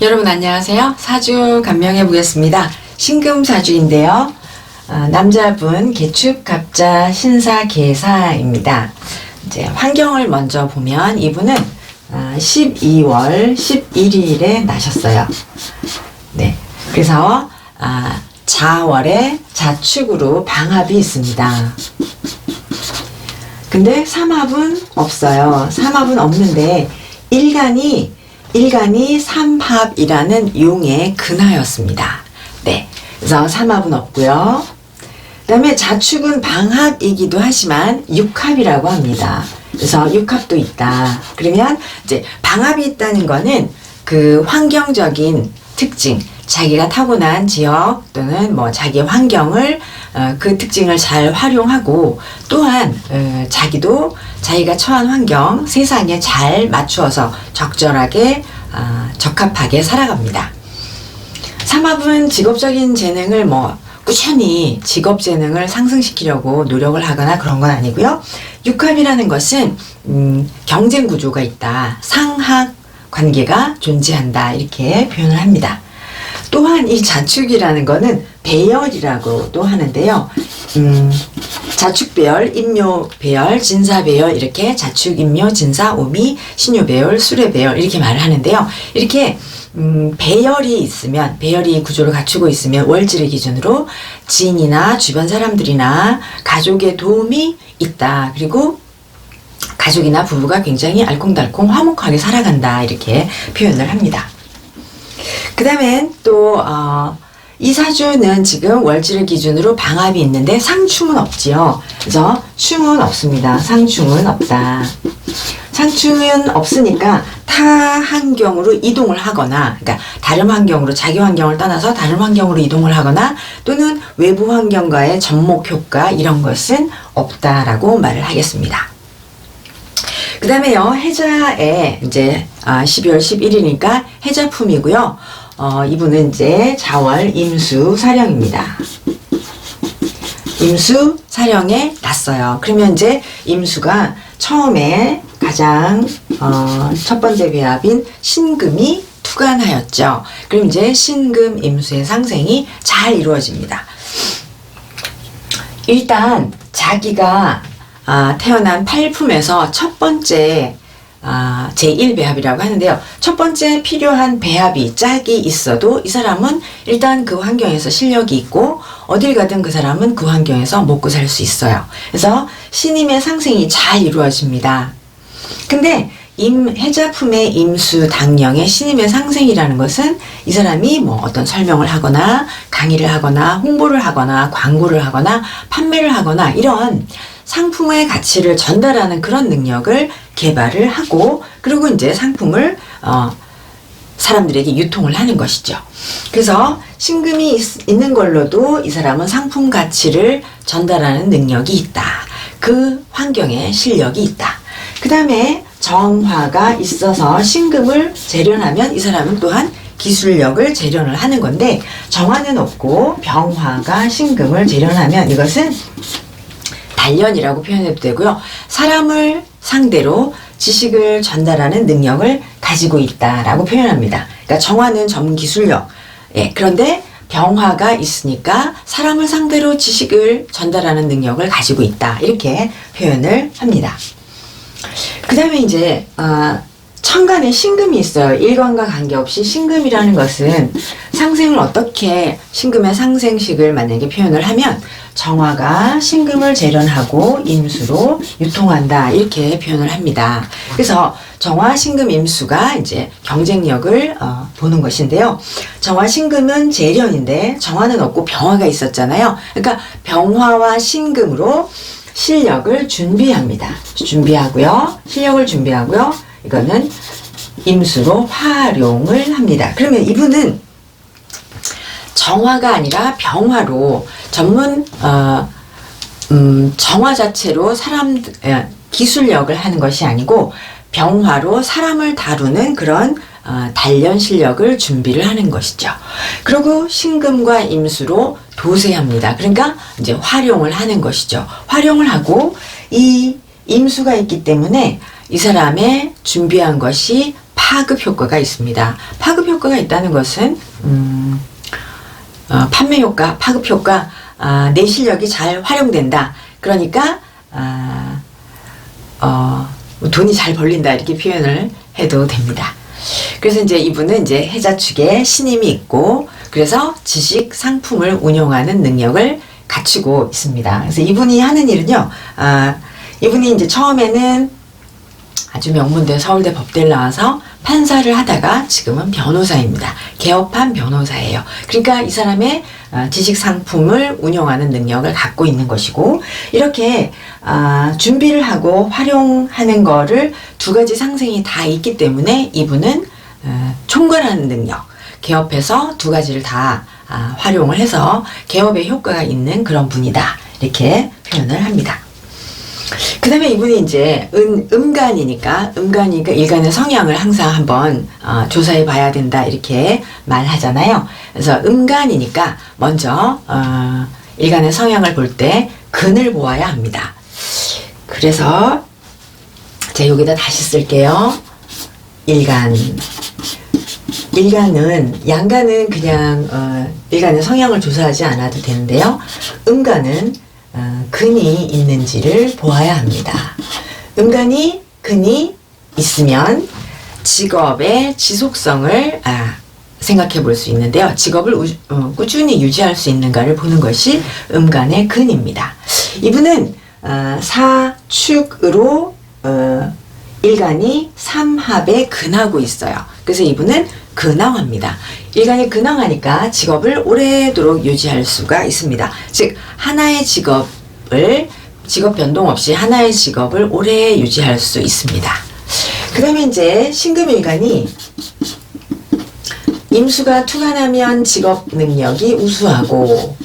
여러분 안녕하세요. 사주 감명해 보겠습니다. 신금사주인데요. 남자분 개축, 갑자, 신사, 계사입니다. 이제 환경을 먼저 보면 이분은 12월 11일에 나셨어요. 네. 그래서 자월에 자축으로 방합이 있습니다. 근데 삼합은 없어요. 삼합은 없는데 일간이 삼합이라는 용의 근하였습니다. 네. 그래서 삼합은 없고요. 그 다음에 자축은 방합이기도 하지만 육합이라고 합니다. 그래서 육합도 있다. 그러면 이제 방합이 있다는 거는 그 환경적인 특징, 자기가 타고난 지역 또는 뭐 자기 환경을 그 특징을 잘 활용하고 또한 자기도 자기가 처한 환경, 세상에 잘 맞추어서 적절하게 적합하게 살아갑니다. 삼합은 직업적인 재능을 꾸준히 직업 재능을 상승시키려고 노력을 하거나 그런 건 아니고요. 육합이라는 것은 경쟁 구조가 있다. 상하 관계가 존재한다. 이렇게 표현을 합니다. 또한 이 자축이라는 거는 배열이라고도 하는데요. 자축배열, 임묘배열, 진사배열 이렇게 자축, 임묘, 진사, 오미, 신묘배열, 수례배열 이렇게 말을 하는데요. 이렇게 배열이 있으면, 배열이 구조를 갖추고 있으면 월지를 기준으로 지인이나 주변 사람들이나 가족의 도움이 있다. 그리고 가족이나 부부가 굉장히 알콩달콩 화목하게 살아간다. 이렇게 표현을 합니다. 그 다음에 또 이 사주는 지금 월지를 기준으로 방합이 있는데 상충은 없지요. 그래서 충은 없습니다. 상충은 없다. 상충은 없으니까 타 환경으로 이동을 하거나, 그러니까 다른 환경으로, 자기 환경을 떠나서 다른 환경으로 이동을 하거나 또는 외부 환경과의 접목 효과 이런 것은 없다라고 말을 하겠습니다. 그 다음에요, 해자에 이제 12월 11일이니까 해자품이고요. 이분은 이제 자월 임수 사령입니다. 임수 사령에 났어요. 그러면 이제 임수가 처음에 가장 첫 번째 배합인 신금이 투간하였죠. 그럼 이제 신금 임수의 상생이 잘 이루어집니다. 일단 자기가 태어난 팔품에서 첫 번째 제1배합이라고 하는데요. 첫 번째 필요한 배합이 짝이 있어도 이 사람은 일단 그 환경에서 실력이 있고 어딜 가든 그 사람은 그 환경에서 먹고 살 수 있어요. 그래서 신임의 상생이 잘 이루어집니다. 근데 해자품의 임수 당령의 신임의 상생이라는 것은 이 사람이 어떤 설명을 하거나 강의를 하거나 홍보를 하거나 광고를 하거나 판매를 하거나 이런 상품의 가치를 전달하는 그런 능력을 개발을 하고 그리고 이제 상품을 사람들에게 유통을 하는 것이죠. 그래서 신금이 있는 걸로도 이 사람은 상품 가치를 전달하는 능력이 있다. 그 환경에 실력이 있다. 그 다음에 정화가 있어서 신금을 재련하면 이 사람은 또한 기술력을 재련을 하는 건데 정화는 없고 병화가 신금을 재련하면 이것은 단련이라고 표현해도 되고요. 사람을 상대로 지식을 전달하는 능력을 가지고 있다라고 표현합니다. 그러니까 정화는 전문 기술력. 그런데 병화가 있으니까 사람을 상대로 지식을 전달하는 능력을 가지고 있다. 이렇게 표현을 합니다. 그 다음에 이제 천간에 신금이 있어요. 일간과 관계없이 신금이라는 것은 상생을 어떻게 신금의 상생식을 만약에 표현을 하면 정화가 신금을 재련하고 임수로 유통한다 이렇게 표현을 합니다. 그래서 정화, 신금, 임수가 이제 경쟁력을 보는 것인데요. 정화, 신금은 재련인데 정화는 없고 병화가 있었잖아요. 그러니까 병화와 신금으로 실력을 준비합니다. 실력을 준비하고요. 이거는 임수로 활용을 합니다. 그러면 이분은 정화가 아니라 병화로 전문 정화 자체로 기술력을 하는 것이 아니고 병화로 사람을 다루는 그런 단련 실력을 준비를 하는 것이죠. 그리고 신금과 임수로 도세합니다. 그러니까 이제 활용을 하는 것이죠. 활용을 하고 이 임수가 있기 때문에 이 사람의 준비한 것이 파급 효과가 있습니다. 파급 효과가 있다는 것은 판매 효과, 파급 효과, 내 실력이 잘 활용된다. 그러니까 돈이 잘 벌린다 이렇게 표현을 해도 됩니다. 그래서 이제 이분은 이제 해자축에 신임이 있고 그래서 지식 상품을 운용하는 능력을 갖추고 있습니다. 그래서 이분이 하는 일은요, 이분이 이제 처음에는 아주 명문대 서울대 법대를 나와서 판사를 하다가 지금은 변호사입니다. 개업한 변호사예요. 그러니까 이 사람의 지식 상품을 운영하는 능력을 갖고 있는 것이고 이렇게 준비를 하고 활용하는 거를 두 가지 상생이 다 있기 때문에 이분은 총괄하는 능력, 개업해서 두 가지를 다 활용을 해서 개업에 효과가 있는 그런 분이다. 이렇게 표현을 합니다. 그 다음에 이분이 이제 음간이니까 일간의 성향을 항상 한번 조사해 봐야 된다 이렇게 말하잖아요. 그래서 음간이니까 먼저 일간의 성향을 볼 때 근을 보아야 합니다. 그래서 제가 여기다 다시 쓸게요. 일간은 양간은 그냥 일간의 성향을 조사하지 않아도 되는데요. 음간은 근이 있는지를 보아야 합니다. 음간이 근이 있으면 직업의 지속성을 생각해 볼 수 있는데요. 직업을 꾸준히 유지할 수 있는가를 보는 것이 음간의 근입니다. 이분은 사축으로 일간이 삼합에 근하고 있어요. 그래서 이분은 근황합니다. 일간이 근황하니까 직업을 오래도록 유지할 수가 있습니다. 즉 하나의 직업 변동 없이 하나의 직업을 오래 유지할 수 있습니다. 그 다음에 이제 신금일간이 임수가 투간하면 직업 능력이 우수하고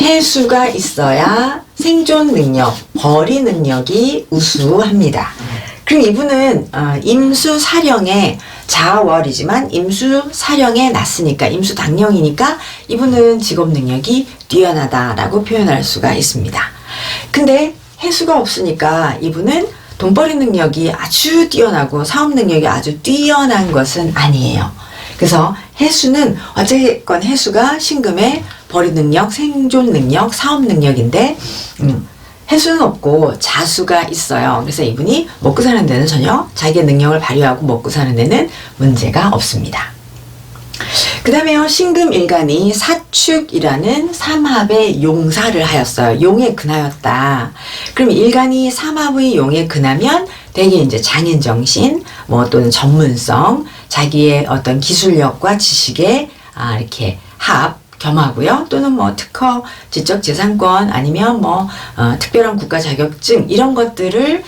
해수가 있어야 생존 능력, 벌이 능력이 우수합니다. 그럼 이분은 임수사령에 자월이지만 임수사령에 났으니까 임수당령이니까 이분은 직업 능력이 뛰어나다라고 표현할 수가 있습니다. 근데 해수가 없으니까 이분은 돈벌이 능력이 아주 뛰어나고 사업 능력이 아주 뛰어난 것은 아니에요. 그래서 해수는 어쨌건 해수가 신금의 벌이 능력, 생존 능력, 사업 능력인데 해수는 없고 자수가 있어요. 그래서 이분이 먹고 사는 데는 전혀 자기의 능력을 발휘하고 먹고 사는 데는 문제가 없습니다. 그 다음에요, 신금일간이 사축이라는 삼합의 용사를 하였어요. 용에 근하였다. 그럼 일간이 삼합의 용에 근하면 대개 이제 장인정신, 또는 전문성, 자기의 어떤 기술력과 지식에 이렇게 겸하고요. 또는 특허, 지적재산권 아니면 특별한 국가 자격증 이런 것들을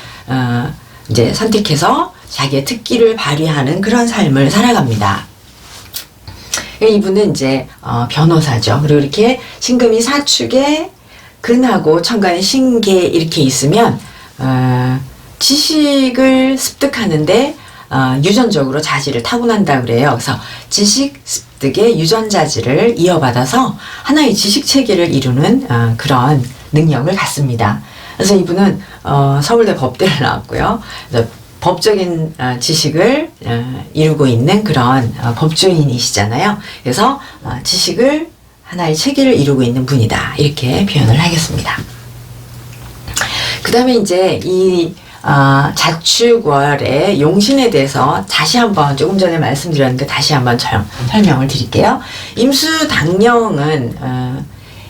이제 선택해서 자기의 특기를 발휘하는 그런 삶을 살아갑니다. 이분은 이제 변호사죠. 그리고 이렇게 신금이 사축에 근하고 천간에 신계 이렇게 있으면 지식을 습득하는데 유전적으로 자질을 타고난다 그래요. 그래서 지식 습득의 유전자질을 이어받아서 하나의 지식 체계를 이루는 그런 능력을 갖습니다. 그래서 이분은 서울대 법대를 나왔고요. 그래서 법적인 지식을 이루고 있는 그런 법조인이시잖아요. 그래서 지식을 하나의 체계를 이루고 있는 분이다. 이렇게 표현을 하겠습니다. 그 다음에 이제 이 자축월의 용신에 대해서 다시 한번 조금 전에 말씀드렸는데 다시 한번 설명을 드릴게요. 임수당령은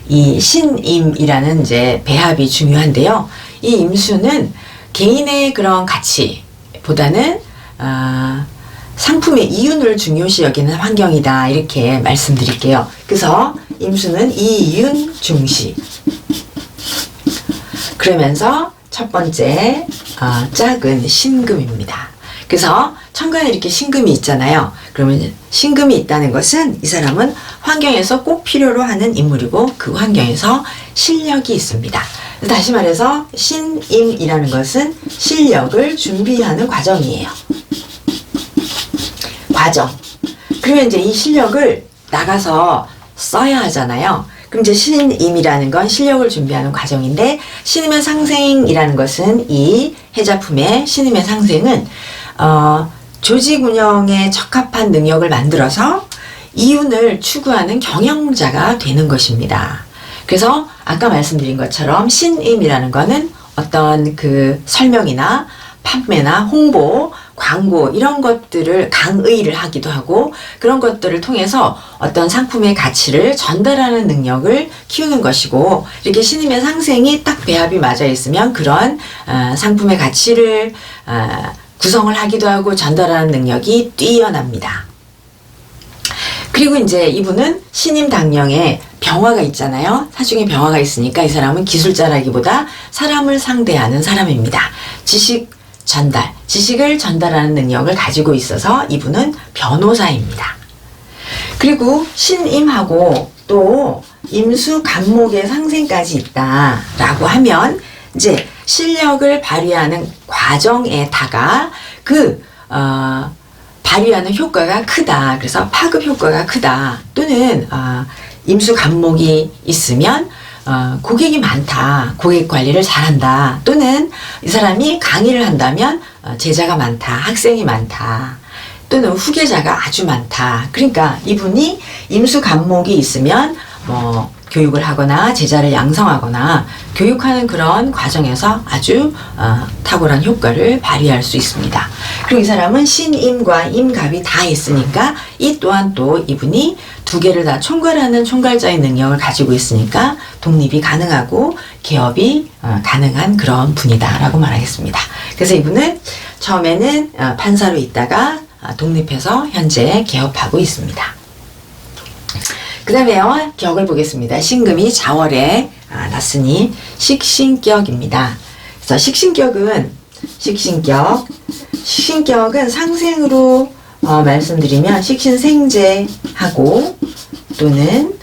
이 신임이라는 이제 배합이 중요한데요. 이 임수는 개인의 그런 가치보다는 상품의 이윤을 중요시 여기는 환경이다 이렇게 말씀드릴게요. 그래서 임수는 이윤 중시. 그러면서 첫 번째 짝은 신금입니다. 그래서 천간에 이렇게 신금이 있잖아요. 그러면 신금이 있다는 것은 이 사람은 환경에서 꼭 필요로 하는 인물이고 그 환경에서 실력이 있습니다. 다시 말해서 신임이라는 것은 실력을 준비하는 과정이에요. 과정. 그러면 이제 이 실력을 나가서 써야 하잖아요. 그럼 이제 신임이라는 건 실력을 준비하는 과정인데 신임의 상생이라는 것은 이 해자품의 신임의 상생은 조직 운영에 적합한 능력을 만들어서 이윤을 추구하는 경영자가 되는 것입니다. 그래서 아까 말씀드린 것처럼 신임이라는 거는 어떤 그 설명이나 판매나 홍보, 광고 이런 것들을 강의를 하기도 하고 그런 것들을 통해서 어떤 상품의 가치를 전달하는 능력을 키우는 것이고 이렇게 신임의 상생이 딱 배합이 맞아 있으면 그런 상품의 가치를 구성을 하기도 하고 전달하는 능력이 뛰어납니다. 그리고 이제 이분은 신임 당령에 병화가 있잖아요. 사중에 병화가 있으니까 이 사람은 기술자라기보다 사람을 상대하는 사람입니다. 지식을 전달하는 능력을 가지고 있어서 이분은 변호사입니다. 그리고 신임하고 또 임수간목의 상생까지 있다라고 하면 이제 실력을 발휘하는 과정에다가 발휘하는 효과가 크다. 그래서 파급 효과가 크다. 또는 임수간목이 있으면 고객이 많다. 고객 관리를 잘한다. 또는 이 사람이 강의를 한다면 제자가 많다. 학생이 많다. 또는 후계자가 아주 많다. 그러니까 이분이 임수간목이 있으면 교육을 하거나 제자를 양성하거나 교육하는 그런 과정에서 아주 탁월한 효과를 발휘할 수 있습니다. 그리고 이 사람은 신임과 임갑이 다 있으니까 이 또한 또 이분이 두 개를 다 총괄하는 총괄자의 능력을 가지고 있으니까 독립이 가능하고 개업이 가능한 그런 분이다라고 말하겠습니다. 그래서 이분은 처음에는 판사로 있다가 독립해서 현재 개업하고 있습니다. 그 다음에요, 격을 보겠습니다. 신금이 자월에 났으니 식신격입니다. 그래서 식신격은 상생으로 말씀드리면 식신생제하고 또는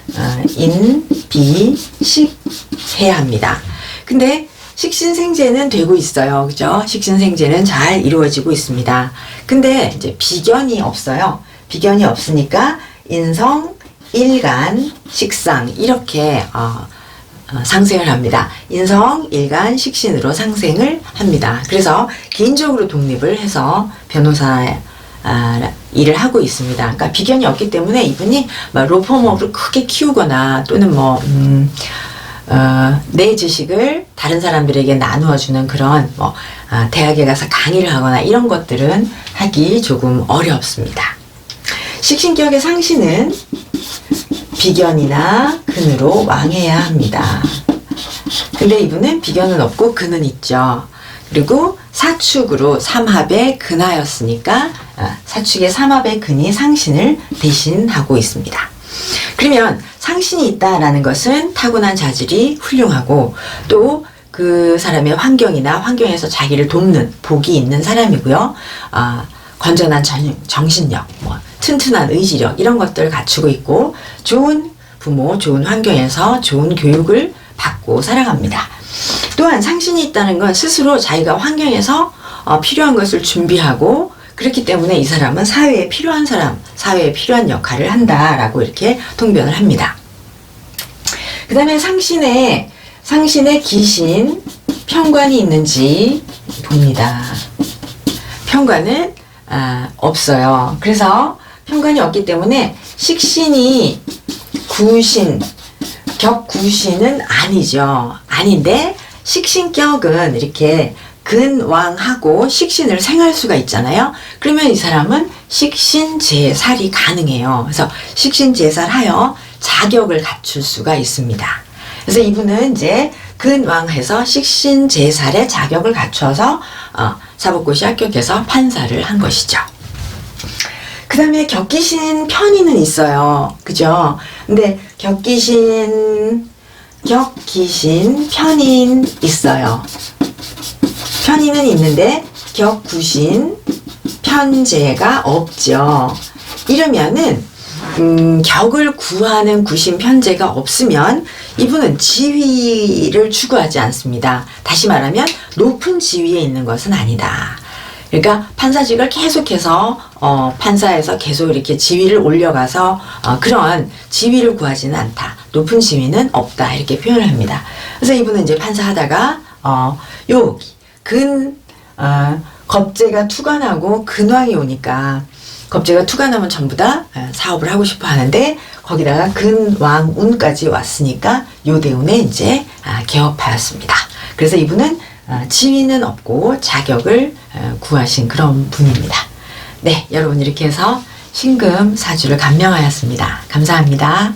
인비식해합니다. 근데 식신생제는 되고 있어요. 그죠? 식신생제는 잘 이루어지고 있습니다. 근데 이제 비견이 없어요. 비견이 없으니까 인성, 일간, 식상 이렇게 상생을 합니다. 인성, 일간, 식신으로 상생을 합니다. 그래서 개인적으로 독립을 해서 변호사 일을 하고 있습니다. 그러니까 비견이 없기 때문에 이분이 로펌업을 크게 키우거나 또는 내 지식을 다른 사람들에게 나누어 주는 그런 대학에 가서 강의를 하거나 이런 것들은 하기 조금 어렵습니다. 식신격의 상신은 비견이나 근으로 왕해야 합니다. 근데 이분은 비견은 없고 근은 있죠. 그리고 사축으로 삼합의 근하였으니까 사축의 삼합의 근이 상신을 대신하고 있습니다. 그러면 상신이 있다라는 것은 타고난 자질이 훌륭하고 또 그 사람의 환경에서 자기를 돕는 복이 있는 사람이고요. 건전한 정신력, 튼튼한 의지력 이런 것들을 갖추고 있고 좋은 부모, 좋은 환경에서 좋은 교육을 받고 살아갑니다. 또한 상신이 있다는 건 스스로 자기가 환경에서 필요한 것을 준비하고 그렇기 때문에 이 사람은 사회에 필요한 사람, 사회에 필요한 역할을 한다라고 이렇게 통변을 합니다. 그 다음에 상신에 기신, 편관이 있는지 봅니다. 편관은 없어요. 그래서 편관이 없기 때문에 식신이 격구신은 아니죠. 아닌데 식신격은 이렇게 근왕하고 식신을 생할 수가 있잖아요. 그러면 이 사람은 식신제살이 가능해요. 그래서 식신제살하여 자격을 갖출 수가 있습니다. 그래서 이분은 이제 근왕해서 식신제살의 자격을 갖춰서 사법고시 합격해서 판사를 한 것이죠. 그 다음에 격기신 편의는 있어요. 그죠? 근데 격기신 편인 있어요. 편의는 있는데 격구신 편제가 없죠. 이러면은 격을 구하는 구신 편제가 없으면 이분은 지위를 추구하지 않습니다. 다시 말하면 높은 지위에 있는 것은 아니다. 그러니까 판사직을 계속해서 판사에서 계속 이렇게 지위를 올려가서 그런 지위를 구하지는 않다. 높은 지위는 없다. 이렇게 표현을 합니다. 그래서 이분은 이제 판사하다가 겁재가 투관하고 근왕이 오니까 겁재가 투관하면 전부 다 사업을 하고 싶어 하는데 거기다가 근왕운까지 왔으니까 요대운에 이제 개업하였습니다. 그래서 이분은 지위는 없고 자격을 구하신 그런 분입니다. 네, 여러분 이렇게 해서 신금 사주를 감명하였습니다. 감사합니다.